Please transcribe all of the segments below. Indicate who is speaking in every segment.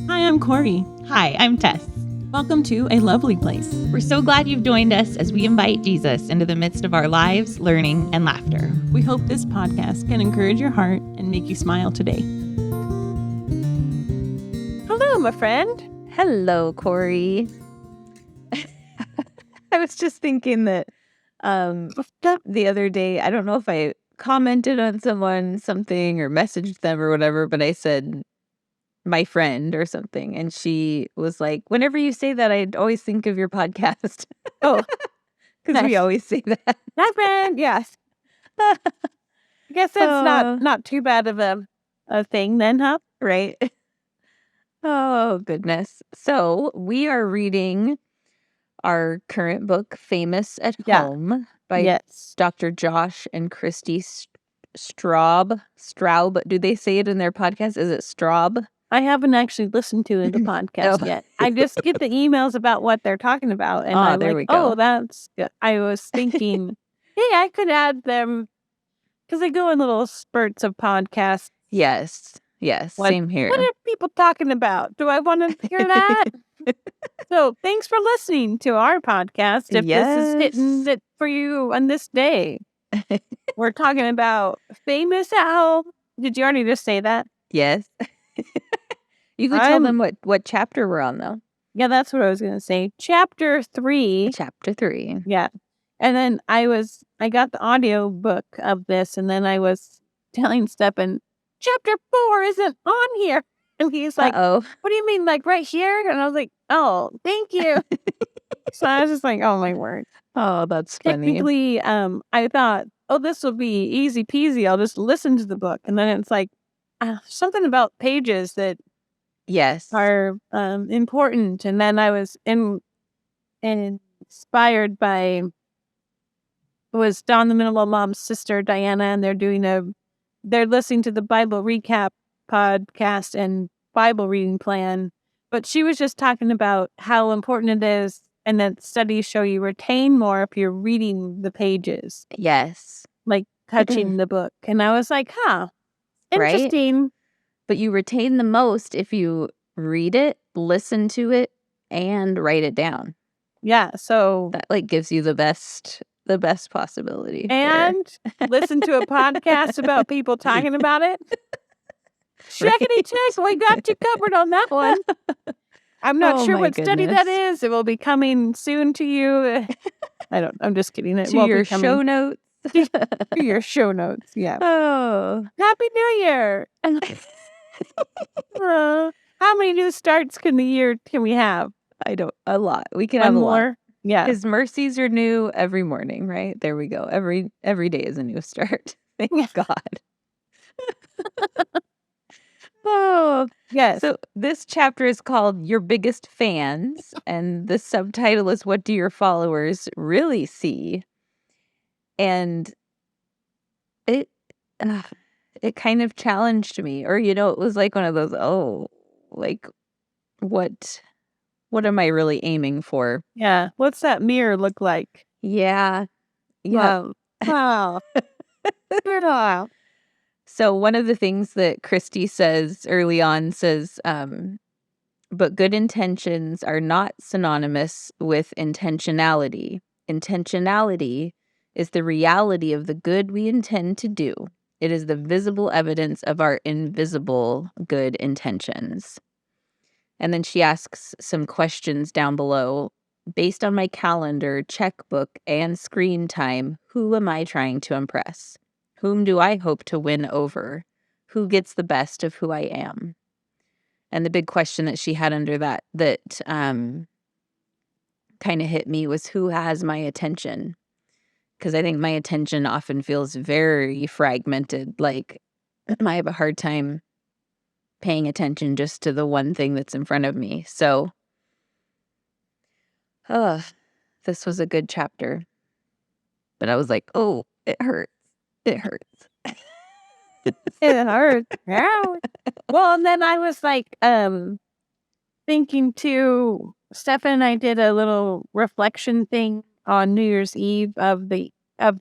Speaker 1: Hi, I'm Corey.
Speaker 2: Hi, I'm Tess.
Speaker 1: Welcome to A Lovely Place.
Speaker 2: We're so glad you've joined us as we invite Jesus into the midst of our lives, learning, and laughter.
Speaker 1: We hope this podcast can encourage your heart and make you smile today.
Speaker 3: Hello, my friend.
Speaker 2: Hello, Corey. I was just thinking that the other day, I don't know if I commented on something or messaged them or whatever, but I said my friend or something, and she was like, whenever you say that, I always think of your podcast.
Speaker 3: Oh,
Speaker 2: Because we
Speaker 3: nice.
Speaker 2: always say that.
Speaker 3: My friend, yes. I guess that's not too bad of a thing then, huh?
Speaker 2: Right? Oh, goodness. So we are reading our current book, Famous at
Speaker 3: Yeah.
Speaker 2: Home, by
Speaker 3: Yes.
Speaker 2: Dr. Josh and Christy Straub. Do they say it in their podcast? Is it Straub?
Speaker 3: I haven't actually listened to the podcast yet. I just get the emails about what they're talking about, and I'm
Speaker 2: there
Speaker 3: like,
Speaker 2: we go.
Speaker 3: oh, that's good. I was thinking, hey, I could add them because they go in little spurts of podcasts.
Speaker 2: Yes. Same here.
Speaker 3: What are people talking about? Do I want to hear that? So thanks for listening to our podcast. If this is hitting it for you on this day, we're talking about Famous at Home. Did you already just say that?
Speaker 2: Yes. You could tell them what chapter we're on, though.
Speaker 3: Yeah, that's what I was going to say. Chapter 3.
Speaker 2: Chapter 3.
Speaker 3: Yeah. And then I got the audio book of this, and then I was telling Stephen, chapter 4 isn't on here. And he's like,
Speaker 2: Uh-oh.
Speaker 3: what do you mean, like right here? And I was like, oh, thank you. So I was just like, oh, my word.
Speaker 2: Oh, that's funny.
Speaker 3: Technically, I thought, oh, this will be easy peasy. I'll just listen to the book. And then it's like something about pages that
Speaker 2: Yes.
Speaker 3: are important. And then I was inspired by was Don the Minimal Mom's sister, Diana, and they're listening to the Bible recap podcast and Bible reading plan. But she was just talking about how important it is, and that studies show you retain more if you're reading the pages.
Speaker 2: Yes.
Speaker 3: Like touching the book. And I was like, interesting.
Speaker 2: Right? But you retain the most if you read it, listen to it, and write it down.
Speaker 3: Yeah. So
Speaker 2: that gives you the best possibility.
Speaker 3: And listen to a podcast about people talking about it. Checkity check. We got you covered on that one. I'm not sure what study that is. It will be coming soon to you. I'm just kidding. It
Speaker 2: to your show notes.
Speaker 3: To your show notes. Yeah.
Speaker 2: Oh.
Speaker 3: Happy New Year. How many new starts can we have?
Speaker 2: A lot. We can
Speaker 3: One
Speaker 2: have a
Speaker 3: more.
Speaker 2: lot.
Speaker 3: Yeah.
Speaker 2: His mercies are new every morning, right? There we go. Every day is a new start. Thank God. Oh,
Speaker 3: yes.
Speaker 2: So this chapter is called Your Biggest Fans, and the subtitle is What Do Your Followers Really See? And it kind of challenged me, or it was like one of those, what am I really aiming for?
Speaker 3: Yeah. What's that mirror look like?
Speaker 2: Yeah.
Speaker 3: Wow.
Speaker 2: So one of the things that Christy says early on says, but good intentions are not synonymous with intentionality. Intentionality is the reality of the good we intend to do. It is the visible evidence of our invisible good intentions. And then she asks some questions down below. Based on my calendar, checkbook, and screen time, who am I trying to impress? Whom do I hope to win over? Who gets the best of who I am? And the big question that she had under that kind of hit me was, who has my attention? Because I think my attention often feels very fragmented. Like, I have a hard time paying attention just to the one thing that's in front of me. So, this was a good chapter. But I was like, oh, it hurts. It hurts.
Speaker 3: It hurts. Well, and then I was like, thinking too, Stefan and I did a little reflection thing on New Year's Eve of the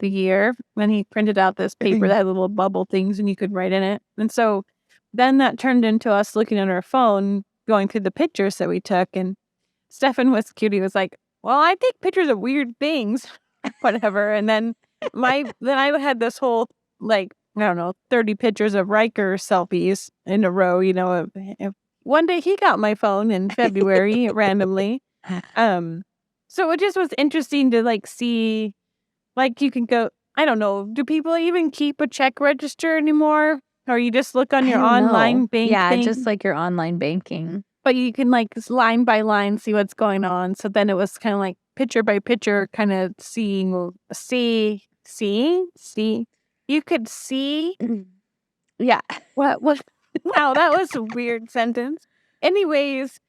Speaker 3: year when he printed out this paper that had little bubble things and you could write in it. And so then that turned into us looking at our phone going through the pictures that we took, and Stefan was cute. He was like, well, I take pictures of weird things, whatever. And then I had this whole, like, I don't know, 30 pictures of Riker selfies in a row, one day he got my phone in February randomly. So it just was interesting to like see, like you can go, I don't know, do people even keep a check register anymore? Or you just look on
Speaker 2: I
Speaker 3: your
Speaker 2: don't
Speaker 3: online
Speaker 2: know.
Speaker 3: bank
Speaker 2: Yeah,
Speaker 3: thing?
Speaker 2: just like your online banking.
Speaker 3: But you can like line by line see what's going on. So then it was kind of like picture by picture, kind of seeing. You could see
Speaker 2: Yeah.
Speaker 3: what was. Wow, that was a weird sentence. Anyways,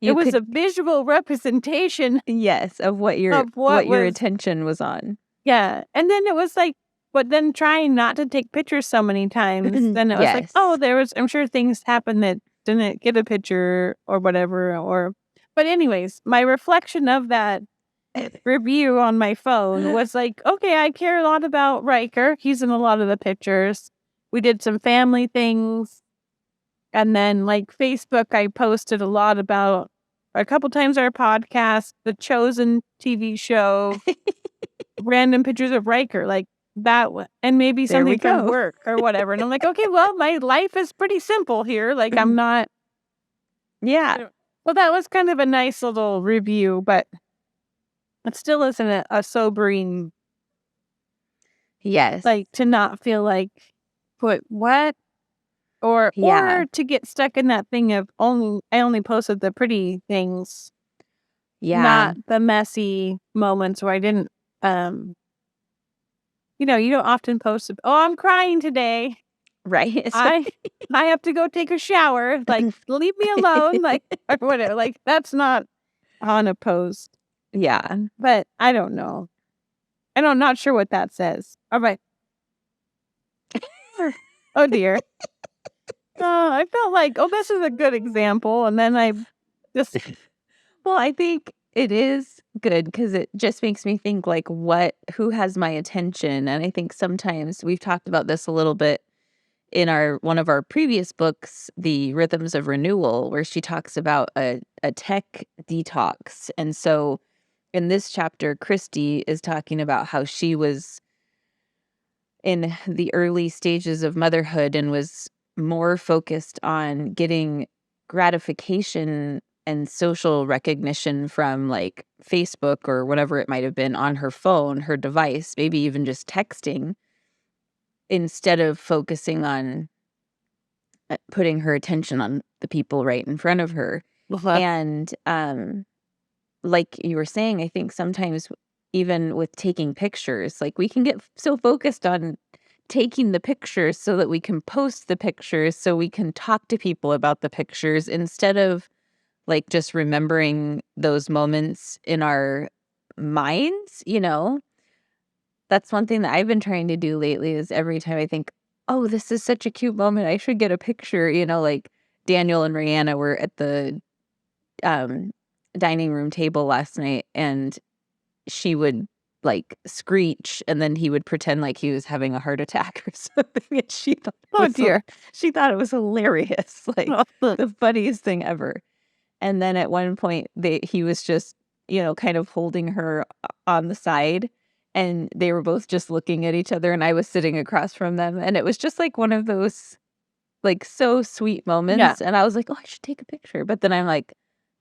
Speaker 2: You
Speaker 3: it was
Speaker 2: could,
Speaker 3: a visual representation
Speaker 2: yes, of what your
Speaker 3: of what
Speaker 2: your
Speaker 3: was.
Speaker 2: attention was on.
Speaker 3: Yeah, and then it was like, but then trying not to take pictures so many times, then it was like,
Speaker 2: Yes.
Speaker 3: oh, I'm sure things happened that didn't get a picture or whatever, but anyways, my reflection of that review on my phone was like, okay, I care a lot about Riker. He's in a lot of the pictures. We did some family things. And then like Facebook, I posted a couple times our podcast, the Chosen TV show, random pictures of Riker, like that, and maybe
Speaker 2: There we
Speaker 3: something from
Speaker 2: go.
Speaker 3: work or whatever. And I'm like, okay, well, my life is pretty simple here. Like I'm not.
Speaker 2: Yeah.
Speaker 3: Well, that was kind of a nice little review, but it still isn't a sobering,
Speaker 2: Yes.
Speaker 3: like to not feel like, what? Or
Speaker 2: Yeah.
Speaker 3: to get stuck in that thing of I only posted the pretty things,
Speaker 2: Yeah.
Speaker 3: not the messy moments where I didn't, you don't often post, oh, I'm crying today.
Speaker 2: Right.
Speaker 3: I have to go take a shower. Like, leave me alone. Like, or whatever. Like, that's not on a post.
Speaker 2: Yeah.
Speaker 3: But I don't know. I'm not sure what that says. All right. Oh, dear. I felt like, oh, this is a good example. And then I just,
Speaker 2: Well, I think it is good because it just makes me think like who has my attention? And I think sometimes we've talked about this a little bit in one of our previous books, The Rhythms of Renewal, where she talks about a tech detox. And so in this chapter, Christy is talking about how she was in the early stages of motherhood and was more focused on getting gratification and social recognition from like Facebook or whatever it might have been on her phone, her device, maybe even just texting, instead of focusing on putting her attention on the people right in front of her. And like you were saying, I think sometimes even with taking pictures, like we can get so focused on taking the pictures so that we can post the pictures so we can talk to people about the pictures instead of like just remembering those moments in our minds, That's one thing that I've been trying to do lately is every time I think, oh, this is such a cute moment, I should get a picture, like Daniel and Rihanna were at the dining room table last night and she would like screech and then he would pretend like he was having a heart attack or something. And she thought she thought it was hilarious, like the funniest thing ever. And then at one point he was just, kind of holding her on the side and they were both just looking at each other and I was sitting across from them and it was just like one of those like so sweet moments. And I was like, oh, I should take a picture. But then I'm like,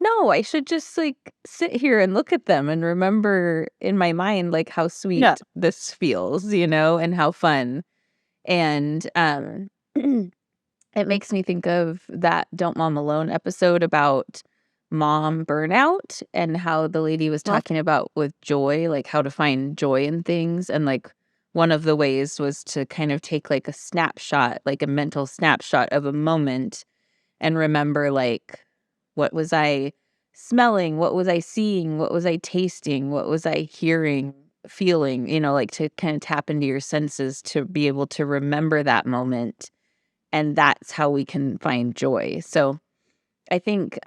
Speaker 2: no, I should just like sit here and look at them and remember in my mind like how sweet this feels, and how fun. And it makes me think of that Don't Mom Alone episode about mom burnout and how the lady was talking about with joy, like how to find joy in things. And like one of the ways was to kind of take like a snapshot, like a mental snapshot of a moment and remember like, what was I smelling? What was I seeing? What was I tasting? What was I hearing, feeling? Like to kind of tap into your senses to be able to remember that moment. And that's how we can find joy. So I think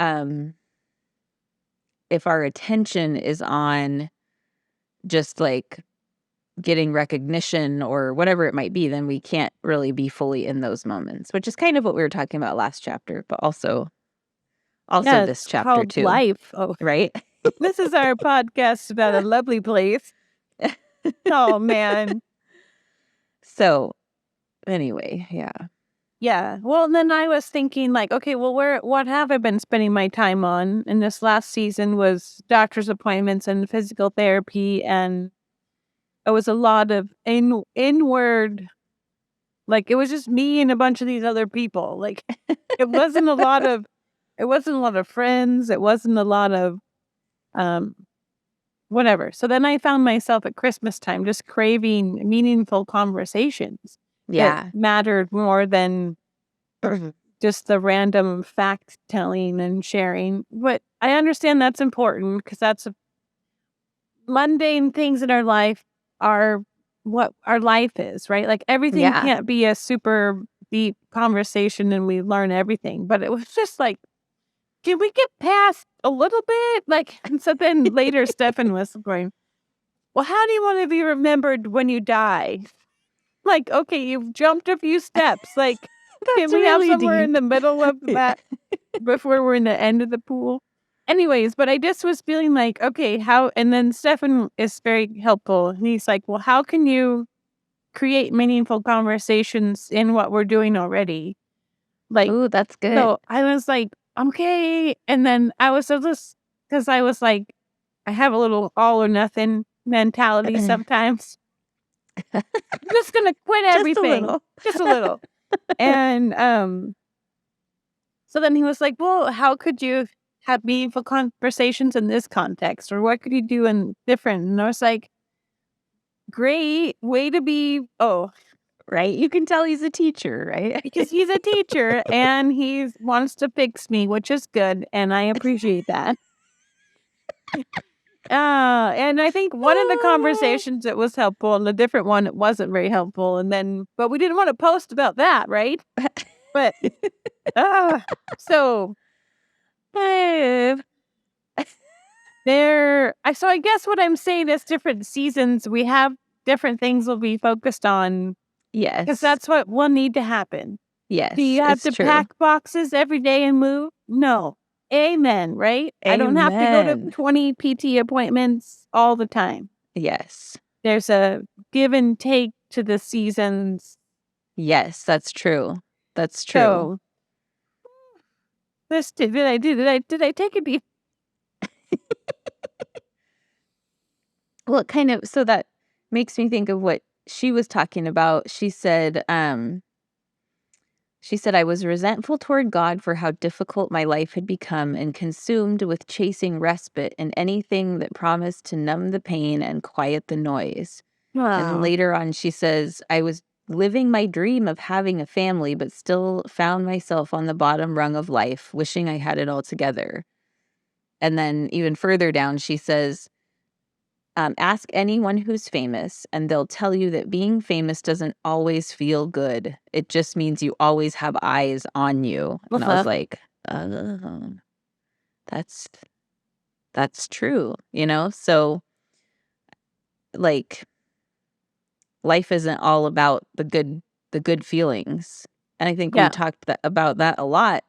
Speaker 2: if our attention is on just like getting recognition or whatever it might be, then we can't really be fully in those moments, which is kind of what we were talking about last chapter, but also
Speaker 3: Yeah,
Speaker 2: this
Speaker 3: it's
Speaker 2: chapter
Speaker 3: called
Speaker 2: too,
Speaker 3: life. Oh,
Speaker 2: right?
Speaker 3: this is our podcast about a lovely place. Oh, man.
Speaker 2: So anyway, yeah.
Speaker 3: Yeah. Well, and then I was thinking, like, okay, well, what have I been spending my time on? And this last season was doctor's appointments and physical therapy, and it was a lot of inward, like, it was just me and a bunch of these other people. Like, it wasn't a lot of, it wasn't a lot of friends. It wasn't a lot of, um, whatever. So then I found myself at Christmas time just craving meaningful conversations that
Speaker 2: Yeah.
Speaker 3: mattered more than just the random fact telling and sharing. But I understand that's important because that's mundane things in our life are what our life is, right? Like everything
Speaker 2: Yeah.
Speaker 3: can't be a super deep conversation and we learn everything. But it was just like, can we get past a little bit? Like, and so then later Stefan was going, well, how do you want to be remembered when you die? Like, okay, you've jumped a few steps. Like, can
Speaker 2: That's
Speaker 3: we have
Speaker 2: really
Speaker 3: somewhere in
Speaker 2: deep.
Speaker 3: the middle of that before we're in the end of the pool? Anyways, but I just was feeling like, okay, how, and then Stefan is very helpful. And he's like, well, how can you create meaningful conversations in what we're doing already? Like,
Speaker 2: Ooh, that's good.
Speaker 3: so I was like, okay. And then I was just, because I was like, I have a little all or nothing mentality sometimes. I'm just going to quit everything. Just a little. And so then he was like, well, how could you have meaningful conversations in this context? Or what could you do in different? And I was like, great way to be. Oh,
Speaker 2: Right? You can tell he's a teacher, right?
Speaker 3: because he's a teacher and he wants to fix me, which is good. And I appreciate that. And I think one of the conversations it was helpful and a different one it wasn't very helpful. And then, but we didn't want to post about that, right? But, so so I guess what I'm saying is different seasons, we have different things we'll be focused on
Speaker 2: Yes.
Speaker 3: because that's what will need to happen.
Speaker 2: Yes.
Speaker 3: Do you have
Speaker 2: it's
Speaker 3: to
Speaker 2: true.
Speaker 3: pack boxes every day and move? No. Amen, right? I don't have to go to
Speaker 2: Amen.
Speaker 3: 20 PT appointments all the time.
Speaker 2: Yes.
Speaker 3: There's a give and take to the seasons.
Speaker 2: Yes, that's true. That's true.
Speaker 3: So, did I take it?
Speaker 2: Well, it kind of, so that makes me think of what she was talking about. She said, I was resentful toward God for how difficult my life had become and consumed with chasing respite in anything that promised to numb the pain and quiet the noise. And then
Speaker 3: Wow.
Speaker 2: later on, she says, I was living my dream of having a family, but still found myself on the bottom rung of life, wishing I had it all together. And then even further down, she says, ask anyone who's famous, and they'll tell you that being famous doesn't always feel good. It just means you always have eyes on you. And I was like, that's true, you know? So, like, life isn't all about the good feelings. And I think we
Speaker 3: Yeah.
Speaker 2: talked about that a lot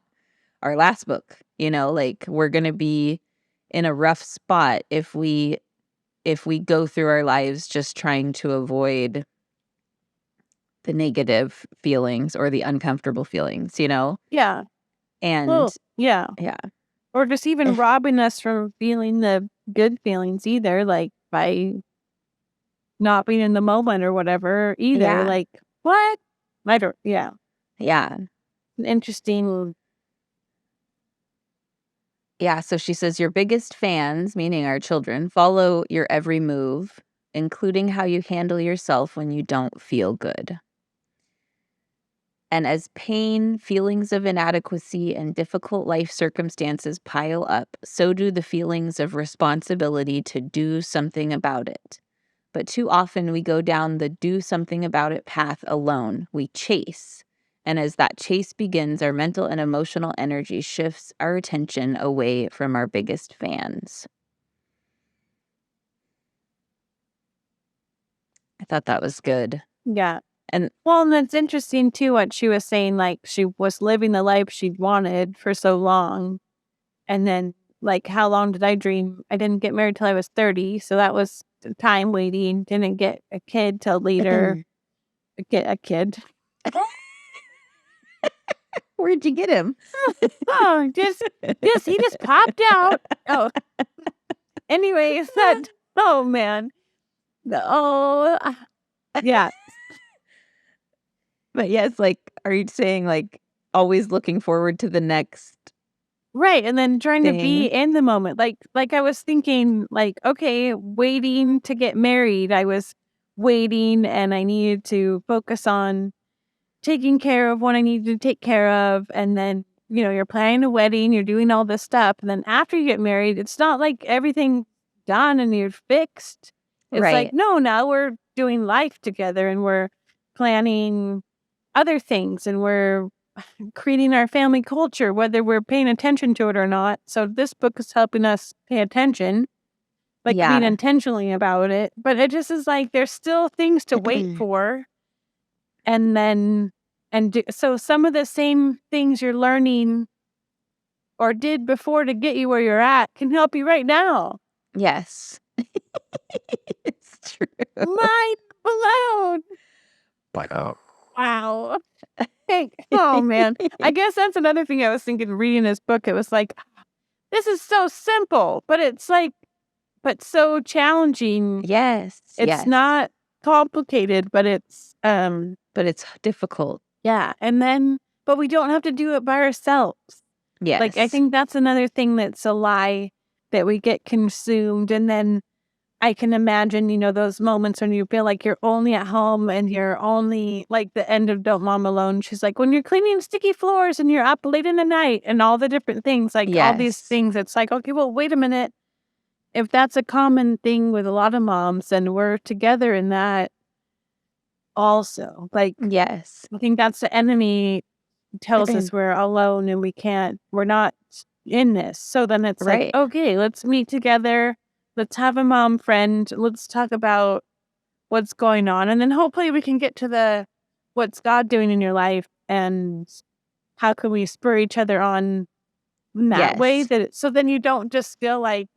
Speaker 2: our last book, you know, like we're going to be in a rough spot if we go through our lives just trying to avoid the negative feelings or the uncomfortable feelings, you know?
Speaker 3: Yeah.
Speaker 2: And
Speaker 3: Well, yeah.
Speaker 2: yeah.
Speaker 3: Or just even robbing us from feeling the good feelings either, like by not being in the moment or whatever either.
Speaker 2: Yeah.
Speaker 3: Like, what? I don't, yeah.
Speaker 2: Yeah.
Speaker 3: Interesting.
Speaker 2: Yeah. So she says, your biggest fans, meaning our children, follow your every move, including how you handle yourself when you don't feel good. And as pain, feelings of inadequacy, and difficult life circumstances pile up, so do the feelings of responsibility to do something about it. But too often we go down the do something about it path alone. We chase. And as that chase begins, our mental and emotional energy shifts our attention away from our biggest fans. I thought that was good.
Speaker 3: Yeah.
Speaker 2: And
Speaker 3: Well, and it's interesting too what she was saying, like she was living the life she'd wanted for so long. And then like how long did I dream? I didn't get married till I was 30. So that was the time waiting. Didn't get a kid till later. Get a kid.
Speaker 2: where'd you get him?
Speaker 3: Oh, he just popped out. Oh. Anyways, oh man. Yeah.
Speaker 2: But yes, like, are you saying like always looking forward to the next
Speaker 3: Right, and then trying to be
Speaker 2: thing?
Speaker 3: in the moment. Like I was thinking, like, okay, waiting to get married. I was waiting and I needed to focus on taking care of what I needed to take care of. And then, you're planning a wedding, you're doing all this stuff. And then after you get married, it's not like everything done and you're fixed. It's like,
Speaker 2: Right.
Speaker 3: no, now we're doing life together and we're planning other things and we're creating our family culture, whether we're paying attention to it or not. So this book is helping us pay attention, like being
Speaker 2: Yeah.
Speaker 3: intentionally about it. But it just is like there's still things to wait for. And then, so some of the same things you're learning or did before to get you where you're at can help you right now.
Speaker 2: Yes. It's true.
Speaker 3: Mind blown. Wow. Oh, man. I guess that's another thing I was thinking reading this book. It was like, this is so simple, but it's like, but so challenging.
Speaker 2: Yes.
Speaker 3: It's not complicated, but it's,
Speaker 2: but it's difficult.
Speaker 3: yeah. And then, but we don't have to do it by ourselves.
Speaker 2: Yes.
Speaker 3: Like, I think that's another thing that's a lie, that we get consumed. And then I can imagine, those moments when you feel like you're only at home and you're only like the end of Don't Mom Alone. She's like, when you're cleaning sticky floors and you're up late in the night and all the different things, like all these
Speaker 2: Yes.
Speaker 3: things. It's like, okay, well, wait a minute. If that's a common thing with a lot of moms, and we're together in that also. Like,
Speaker 2: Yes.
Speaker 3: I think that's the enemy tells us we're alone and we're not in this. So then it's like,
Speaker 2: Right.
Speaker 3: okay, let's meet together. Let's have a mom friend. Let's talk about what's going on. And then hopefully we can get to what's God doing in your life and how can we spur each other on in that way,
Speaker 2: Yes.
Speaker 3: so then you don't just feel like,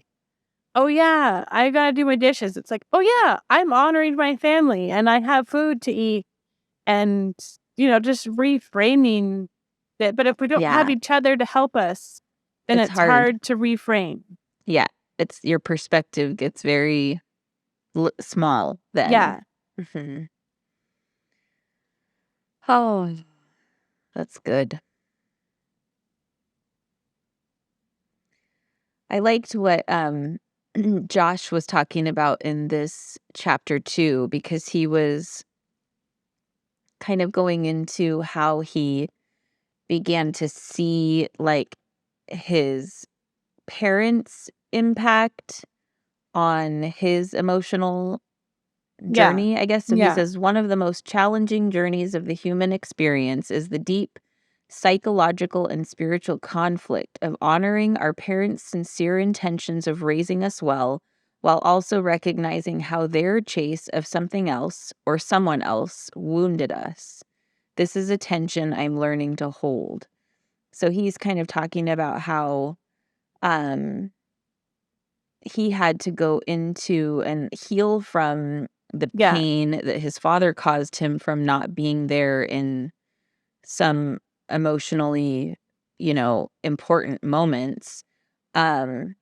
Speaker 3: oh yeah, I gotta do my dishes. It's like, oh yeah, I'm honoring my family and I have food to eat, and just reframing it. But if we don't have
Speaker 2: Yeah.
Speaker 3: each other to help us, then
Speaker 2: It's
Speaker 3: it's
Speaker 2: hard.
Speaker 3: hard to reframe.
Speaker 2: Yeah. It's your perspective gets very small then.
Speaker 3: Yeah.
Speaker 2: Mm-hmm. Oh, that's good. I liked what Josh was talking about in this chapter too, because he was kind of going into how he began to see like his parents' impact on his emotional
Speaker 3: Yeah.
Speaker 2: journey, I guess. So he
Speaker 3: Yeah.
Speaker 2: says one of the most challenging journeys of the human experience is the deep psychological and spiritual conflict of honoring our parents' sincere intentions of raising us well, while also recognizing how their chase of something else or someone else wounded us. This is a tension I'm learning to hold. So he's kind of talking about how um he had to go into and heal from the
Speaker 3: Yeah.
Speaker 2: pain that his father caused him from not being there in some emotionally, important moments, um,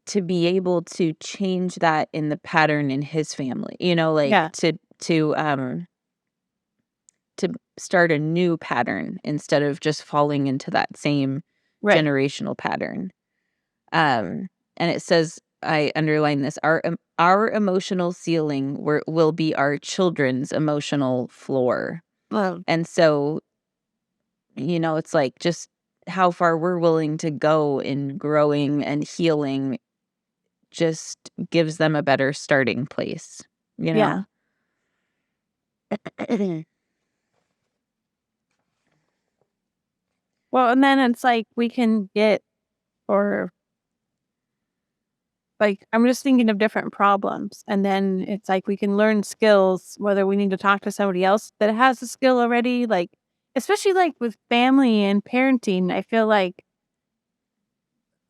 Speaker 2: to be able to change that in the pattern in his family, like
Speaker 3: Yeah.
Speaker 2: to start a new pattern instead of just falling into that same
Speaker 3: Right.
Speaker 2: generational pattern. And it says, I underline this, our emotional ceiling will be our children's emotional floor.
Speaker 3: Well,
Speaker 2: And so, it's like just how far we're willing to go in growing and healing just gives them a better starting place,
Speaker 3: yeah. Well, and then it's like we can get, or like, I'm just thinking of different problems. And then it's like we can learn skills, whether we need to talk to somebody else that has a skill already. Like, especially like with family and parenting, I feel like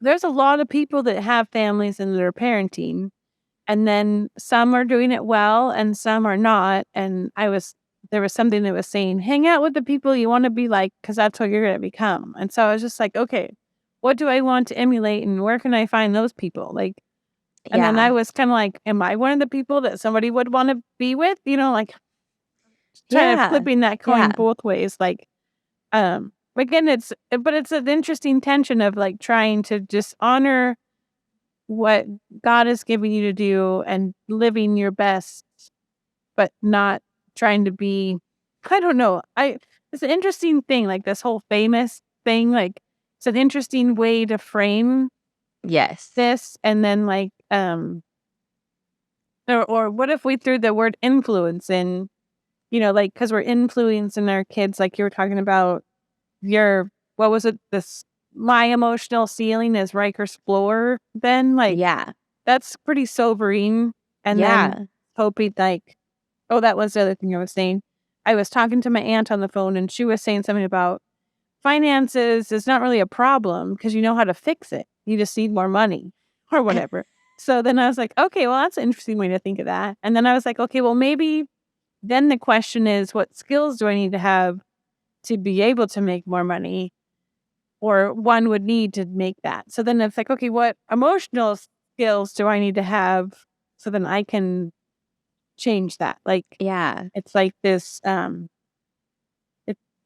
Speaker 3: there's a lot of people that have families and they're parenting. And then some are doing it well and some are not. And there was something that was saying, hang out with the people you want to be like, because that's what you're going to become. And so I was just like, okay, what do I want to emulate and where can I find those people? Like, and then I was kind of like, am I one of the people that somebody would want to be with? You know, like kind of flipping that coin both ways. Like, again, it's an interesting tension of like trying to just honor what God is giving you to do and living your best, but not trying to be, I don't know. It's an interesting thing, like this whole famous thing, like it's an interesting way to frame
Speaker 2: Yes.
Speaker 3: this. And then like, or what if we threw the word influence in, you know, like, cause we're influencing our kids, like you were talking about what was it? My emotional ceiling is Riker's floor. Then like, that's pretty sobering. And then hoping like, oh, that was the other thing I was saying. I was talking to my aunt on the phone and she was saying something about finances is not really a problem because you know how to fix it. You just need more money or whatever. So then I was like, okay, well, that's an interesting way to think of that. And then I was like, okay, well, maybe then the question is, what skills do I need to have to be able to make more money? Or one would need to make that. So then it's like, okay, what emotional skills do I need to have so then I can change that? Like, it's like this, it's an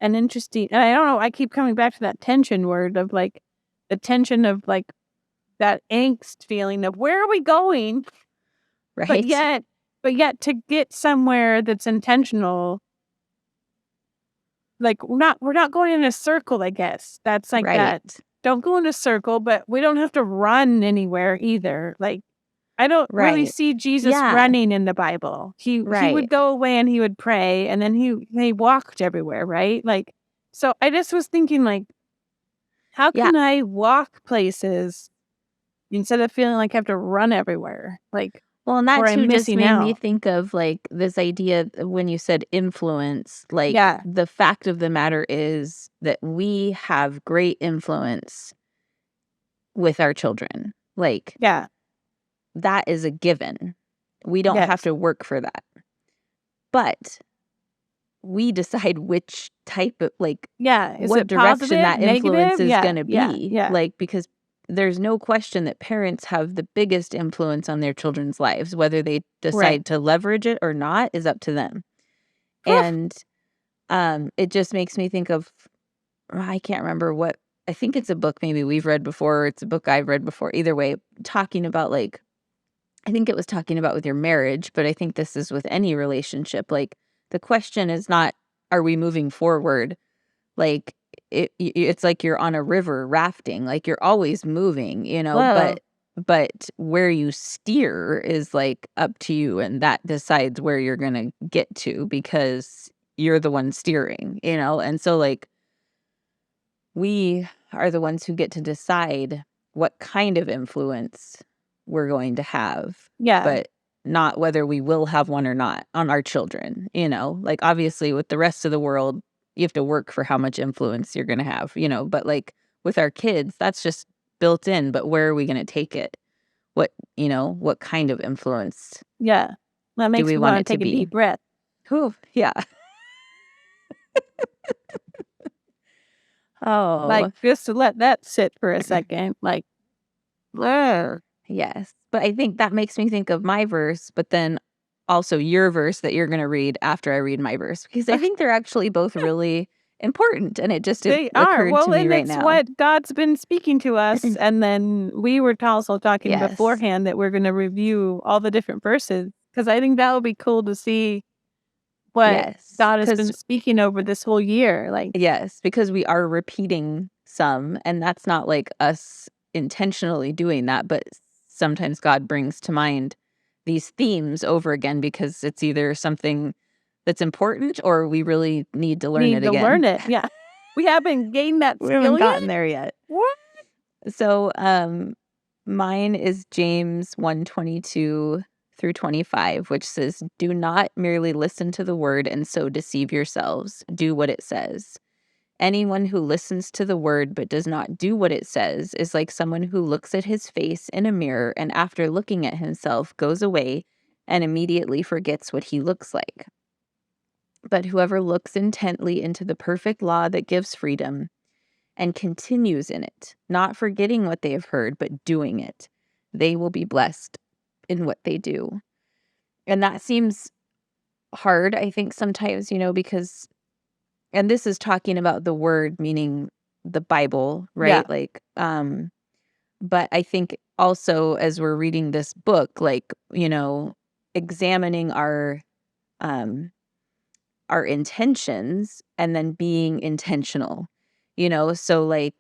Speaker 3: interesting, and I don't know, I keep coming back to that tension word of like, the tension of like that angst feeling of where are we going?
Speaker 2: Right.
Speaker 3: But yet to get somewhere that's intentional, like we're not going in a circle, I guess. That's like that. Don't go in a circle, but we don't have to run anywhere either. Like I don't really see Jesus running in the Bible. He would go away and he would pray and then he walked everywhere, right? Like so I just was thinking like how can I walk places instead of feeling like I have to run everywhere? Like
Speaker 2: well, and that too just made me think of like this idea when you said influence, like the fact of the matter is that we have great influence with our children. Like, that is a given. We don't have to work for that. But we decide which type of like, what direction that influence is going to be. Like, because there's no question that parents have the biggest influence on their children's lives. Whether they decide to leverage it or not is up to them. And it just makes me think of, I can't remember what, I think it's a book maybe we've read before, or it's a book I've read before. Either way, talking about like, I think it was talking about with your marriage, but I think this is with any relationship. Like the question is not, are we moving forward? Like, it's like you're on a river rafting, like you're always moving, you know, but where you steer is like up to you, and that decides where you're going to get to because you're the one steering, you know? And so like we are the ones who get to decide what kind of influence we're going to have. But not whether we will have one or not on our children, you know? Like obviously with the rest of the world, you have to work for how much influence you're going to have, you know, but like with our kids, that's just built in. But where are we going to take it? What, you know, what kind of influence?
Speaker 3: That makes me want to take a deep breath.
Speaker 2: Whew,
Speaker 3: like just to let that sit for a second, like,
Speaker 2: yes. But I think that makes me think of my verse, but then also your verse that you're going to read after I read my verse, because I think they're actually both really important, and it just occurred to me right now.
Speaker 3: It's what God's been speaking to us, and then we were also talking beforehand that we're going to review all the different verses, because I think that would be cool to see what God has been speaking over this whole year. Like
Speaker 2: because we are repeating some, and that's not like us intentionally doing that, but sometimes God brings to mind these themes over again because it's either something that's important or we really need to learn it again.
Speaker 3: We haven't gained that skill
Speaker 2: We haven't gotten there yet.
Speaker 3: What?
Speaker 2: So Mine is James 1:22 through 25, which says, "Do not merely listen to the word and so deceive yourselves. Do what it says. Anyone who listens to the word but does not do what it says is like someone who looks at his face in a mirror and after looking at himself goes away and immediately forgets what he looks like. But whoever looks intently into the perfect law that gives freedom and continues in it, not forgetting what they have heard, but doing it, they will be blessed in what they do." And that seems hard, I think, sometimes, because, and this is talking about the word, meaning the Bible,
Speaker 3: Yeah.
Speaker 2: right? But I think also as we're reading this book, examining um, our intentions and then being intentional, so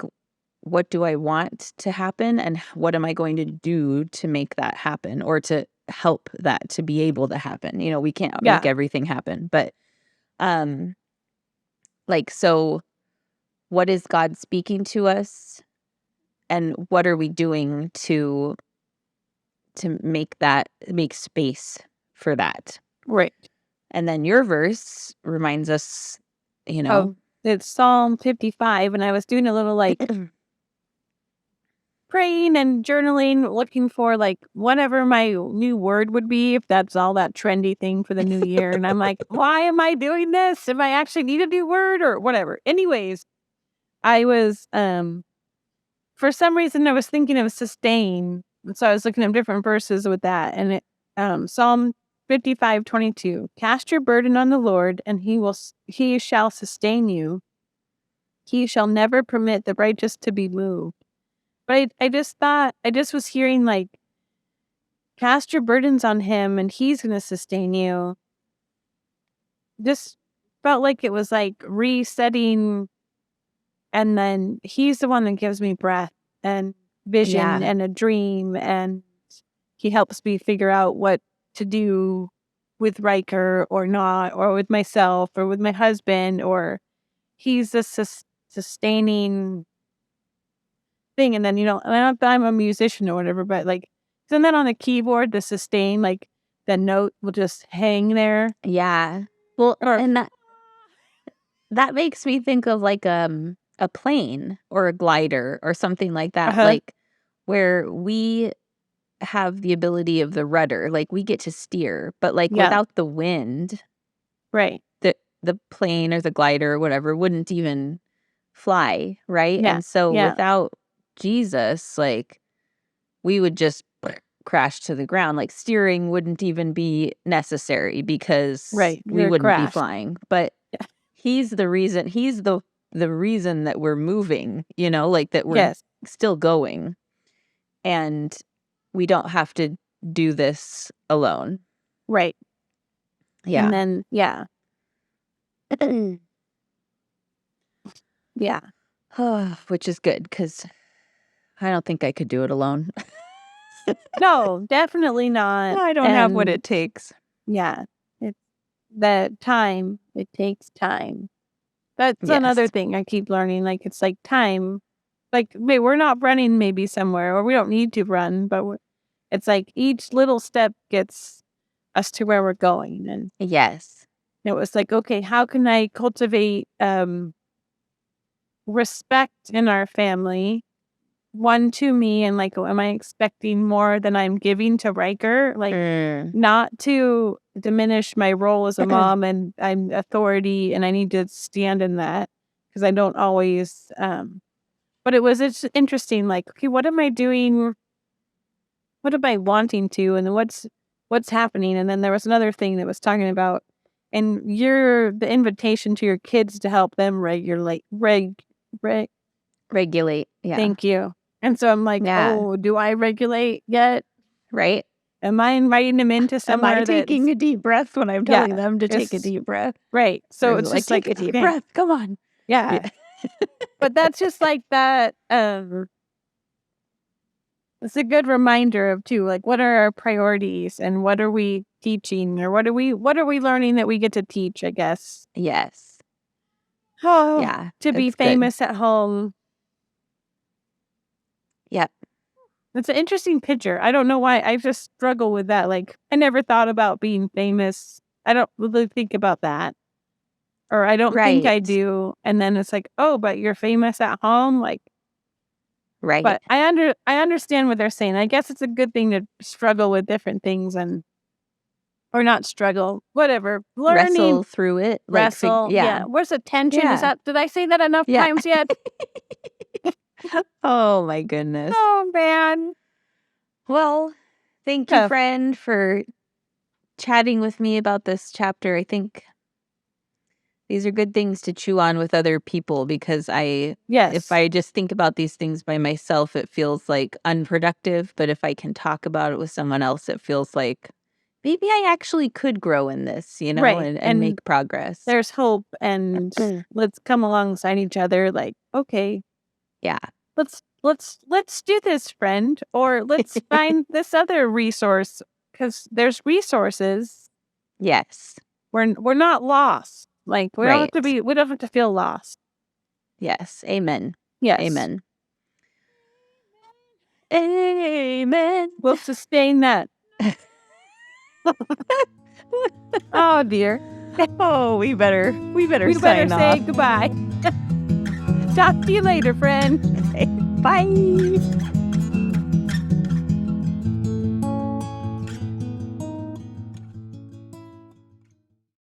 Speaker 2: what do I want to happen and what am I going to do to make that happen or to help that to be able to happen? We can't make
Speaker 3: Yeah.
Speaker 2: everything happen, but so what is God speaking to us and what are we doing to make space for that?
Speaker 3: Right.
Speaker 2: And then your verse reminds us,
Speaker 3: Oh, it's Psalm 55, and I was doing a little praying and journaling, looking for whatever my new word would be, if that's all that trendy thing for the new year. And I'm like, why am I doing this? Am I actually need a new word or whatever? Anyways, I was for some reason I was thinking of sustain. So I was looking at different verses with that. And Psalm 55:22, "Cast your burden on the Lord, and he shall sustain you. He shall never permit the righteous to be moved." But I just thought, I just was hearing cast your burdens on him and he's going to sustain you. Just felt like it was resetting. And then he's the one that gives me breath and vision
Speaker 2: Yeah.
Speaker 3: and a dream. And he helps me figure out what to do with Riker or not, or with myself or with my husband, or he's a sustaining thing. And then, and I don't know if I'm a musician or whatever, but isn't that on the keyboard, the sustain, the note will just hang there?
Speaker 2: Yeah. Well,
Speaker 3: Or
Speaker 2: and that makes me think of a plane or a glider or something like that,
Speaker 3: Uh-huh.
Speaker 2: where we have the ability of the rudder, we get to steer, but
Speaker 3: Yeah.
Speaker 2: without the wind,
Speaker 3: Right.
Speaker 2: the plane or the glider or whatever wouldn't even fly, right?
Speaker 3: Yeah.
Speaker 2: And so
Speaker 3: Yeah.
Speaker 2: without Jesus, we would just crash to the ground. Steering wouldn't even be necessary because
Speaker 3: Right.
Speaker 2: we
Speaker 3: You're
Speaker 2: wouldn't be
Speaker 3: crashed.
Speaker 2: flying. But
Speaker 3: Yeah.
Speaker 2: he's the reason. He's the reason that we're moving. That we're
Speaker 3: Yes.
Speaker 2: still going, and we don't have to do this alone.
Speaker 3: Right.
Speaker 2: Yeah.
Speaker 3: And then, yeah. Yeah.
Speaker 2: Which is good because I don't think I could do it alone.
Speaker 3: No, definitely not.
Speaker 2: I don't have what
Speaker 3: And
Speaker 2: it takes.
Speaker 3: yeah, it's that time. It takes time. That's another
Speaker 2: Yes.
Speaker 3: thing I keep learning. It's time. Wait, we're not running maybe somewhere, or we don't need to run, but it's each little step gets us to where we're going. And
Speaker 2: Yes.
Speaker 3: it was okay, how can I cultivate respect in our family? One, to me, and am I expecting more than I'm giving to Riker? Not to diminish my role as a mom, and I'm authority and I need to stand in that because I don't always, but it's interesting, okay, what am I doing? What am I wanting to? And what's happening? And then there was another thing that was talking about, and the invitation to your kids to help them regulate,
Speaker 2: Regulate. Yeah.
Speaker 3: Thank you. And so I'm
Speaker 2: Yeah.
Speaker 3: oh, do I regulate yet?
Speaker 2: Right.
Speaker 3: Am I inviting them into
Speaker 2: Am
Speaker 3: somewhere
Speaker 2: I taking a deep breath when I'm telling them to take a
Speaker 3: it's-
Speaker 2: deep breath?
Speaker 3: Right. So
Speaker 2: Or
Speaker 3: it's just
Speaker 2: take a deep
Speaker 3: okay.
Speaker 2: breath. Come on.
Speaker 3: Yeah. But that's just that. It's a good reminder of too, what are our priorities and what are we teaching, or what are we learning that we get to teach, I guess.
Speaker 2: Yes.
Speaker 3: Oh,
Speaker 2: Yeah.
Speaker 3: to be
Speaker 2: it's good.
Speaker 3: famous at home.
Speaker 2: Yep.
Speaker 3: It's an interesting picture. I don't know why. I just struggle with that. Like, I never thought about being famous. I don't really think about that. Or I don't think I
Speaker 2: Right.
Speaker 3: do. And then it's like, oh, but you're famous at home. Like,
Speaker 2: Right.
Speaker 3: but I understand what they're saying. I guess it's a good thing to struggle with different things or not struggle, whatever. Learning,
Speaker 2: Wrestle through it.
Speaker 3: wrestle.
Speaker 2: Yeah.
Speaker 3: Where's the tension?
Speaker 2: Yeah.
Speaker 3: Did I say that enough
Speaker 2: Yeah.
Speaker 3: times yet?
Speaker 2: Oh, my goodness.
Speaker 3: Oh, man.
Speaker 2: Well, thank you,
Speaker 3: Tough.
Speaker 2: friend, for chatting with me about this chapter. I think these are good things to chew on with other people because
Speaker 3: Yes.
Speaker 2: if I just think about these things by myself, it feels like unproductive. But if I can talk about it with someone else, it feels like maybe I actually could grow in this,
Speaker 3: Right.
Speaker 2: and
Speaker 3: And
Speaker 2: make progress.
Speaker 3: there's hope, and let's come alongside each other. Like, okay,
Speaker 2: Yeah.
Speaker 3: let's do this, friend, or let's find this other resource, because there's resources.
Speaker 2: Yes.
Speaker 3: We're not lost. Like, we don't have to
Speaker 2: Right.
Speaker 3: we don't have to feel lost.
Speaker 2: Yes. Amen.
Speaker 3: Yes.
Speaker 2: Amen. Amen.
Speaker 3: We'll sustain that. Oh dear.
Speaker 2: Oh, we better
Speaker 3: We better
Speaker 2: sign
Speaker 3: say
Speaker 2: off.
Speaker 3: goodbye. Talk to you later, friend.
Speaker 2: Bye.